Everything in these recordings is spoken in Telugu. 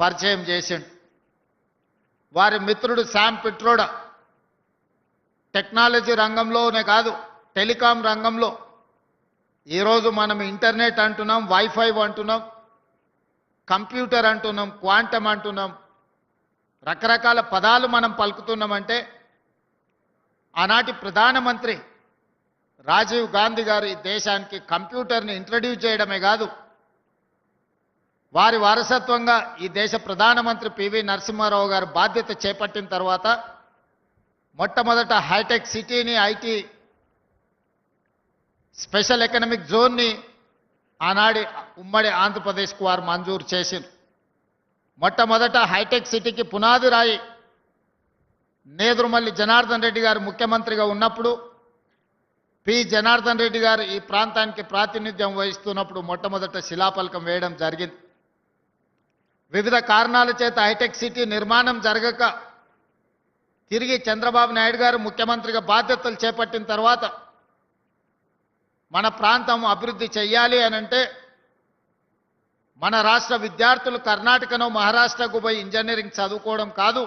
పరిచయం చేసిండు. వారి మిత్రుడు శామ్ పిట్రోడా టెక్నాలజీ రంగంలోనే కాదు, టెలికాం రంగంలో ఈరోజు మనం ఇంటర్నెట్ అంటున్నాం, వైఫై అంటున్నాం, కంప్యూటర్ అంటున్నాం, క్వాంటమ్ అంటున్నాం, రకరకాల పదాలు మనం పలుకుతున్నామంటే ఆనాటి ప్రధానమంత్రి రాజీవ్ గాంధీ గారు ఈ దేశానికి కంప్యూటర్ని ఇంట్రడ్యూస్ చేయడమే కాదు, వారి వారసత్వంగా ఈ దేశ ప్రధానమంత్రి పివి నరసింహారావు గారు బాధ్యత చేపట్టిన తర్వాత మొట్టమొదట హైటెక్ సిటీని, ఐటీ స్పెషల్ ఎకనామిక్ జోన్ని ఆనాడి ఉమ్మడి ఆంధ్రప్రదేశ్కు వారు మంజూరు చేసింది. మొట్టమొదట హైటెక్ సిటీకి పునాది రాయి నేదురుమల్లి జనార్దన్ రెడ్డి గారు ముఖ్యమంత్రిగా ఉన్నప్పుడు, పి జనార్దన్ రెడ్డి గారు ఈ ప్రాంతానికి ప్రాతినిధ్యం వహిస్తున్నప్పుడు మొట్టమొదట శిలాఫలకం వేయడం జరిగింది. వివిధ కారణాల చేత హైటెక్ సిటీ నిర్మాణం జరగక తిరిగి చంద్రబాబు నాయుడు గారు ముఖ్యమంత్రిగా బాధ్యతలు చేపట్టిన తర్వాత మన ప్రాంతం అభివృద్ధి చెయ్యాలి అనంటే మన రాష్ట్ర విద్యార్థులు కర్ణాటకనో మహారాష్ట్రకు పోయి ఇంజనీరింగ్ చదువుకోవడం కాదు,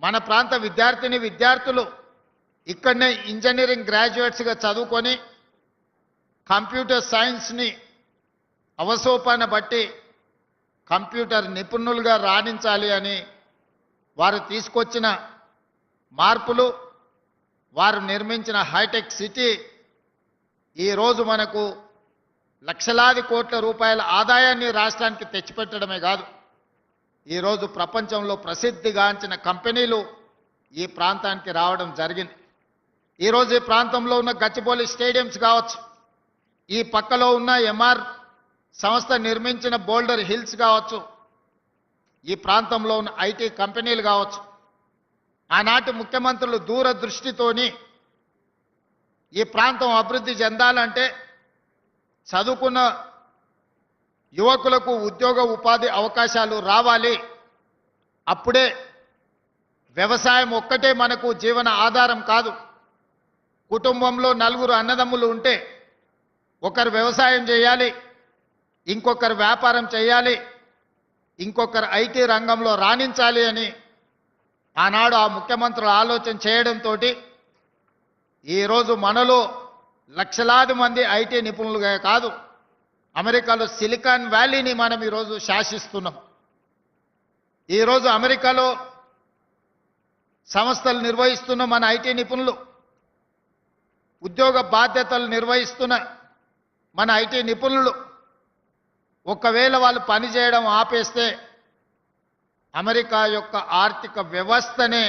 మన ప్రాంత విద్యార్థులు ఇక్కడనే ఇంజనీరింగ్ గ్రాడ్యుయేట్స్గా చదువుకొని కంప్యూటర్ సైన్స్ని అవసోపాన బట్టి కంప్యూటర్ నిపుణులుగా రాణించాలి అని వారు తీసుకొచ్చిన మార్పులు, వారు నిర్మించిన హైటెక్ సిటీ ఈరోజు మనకు లక్షలాది కోట్ల రూపాయల ఆదాయాన్ని రాష్ట్రానికి తెచ్చిపెట్టడమే కాదు, ఈరోజు ప్రపంచంలో ప్రసిద్ధిగాంచిన కంపెనీలు ఈ ప్రాంతానికి రావడం జరిగింది. ఈరోజు ఈ ప్రాంతంలో ఉన్న గచ్చిబౌలి స్టేడియంస్ కావచ్చు, ఈ పక్కలో ఉన్న ఎంఆర్ సంస్థ నిర్మించిన బోల్డర్ హిల్స్ కావచ్చు, ఈ ప్రాంతంలో ఉన్న ఐటీ కంపెనీలు కావచ్చు, ఆనాటి ముఖ్యమంత్రులు దూరదృష్టితోని ఈ ప్రాంతం అభివృద్ధి చెందాలంటే చదువుకున్న యువకులకు ఉద్యోగ ఉపాధి అవకాశాలు రావాలి, అప్పుడే వ్యవసాయం ఒక్కటే మనకు జీవన ఆధారం కాదు. కుటుంబంలో నలుగురు అన్నదమ్ములు ఉంటే ఒకరు వ్యవసాయం చేయాలి, ఇంకొకరు వ్యాపారం చేయాలి, ఇంకొకరు ఐటీ రంగంలో రాణించాలి అని ఆనాడు ఆ ముఖ్యమంత్రులు ఆలోచన చేయడంతో ఈరోజు మనలో లక్షలాది మంది ఐటీ నిపుణులుగా కాదు, అమెరికాలో సిలికాన్ వ్యాలీని మనం ఈరోజు శాసిస్తున్నాం. ఈరోజు అమెరికాలో సంస్థలు నిర్వహిస్తున్న మన ఐటీ నిపుణులు, ఉద్యోగ బాధ్యతలు నిర్వహిస్తున్న మన ఐటీ నిపుణులు ఒకవేళ వాళ్ళు పనిచేయడం ఆపేస్తే అమెరికా యొక్క ఆర్థిక వ్యవస్థనే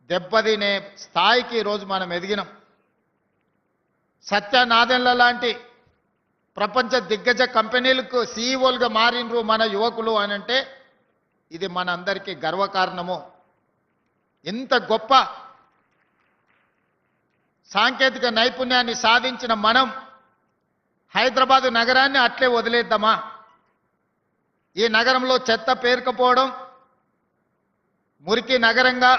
దెబ్బతినే స్థాయికి ఈరోజు మనం ఎదిగినాం. సత్య నాదెండ్ల లాంటి ప్రపంచ దిగ్గజ కంపెనీలకు సీఈఓలుగా మారినరు మన యువకులు అని అంటే ఇది మన అందరికీ గర్వకారణము. ఇంత గొప్ప సాంకేతిక నైపుణ్యాన్ని సాధించిన మనం హైదరాబాద్ నగరాన్ని అట్లే వదిలేద్దామా? ఈ నగరంలో చెత్త పేరుకుపోవడం, మురికి నగరంగా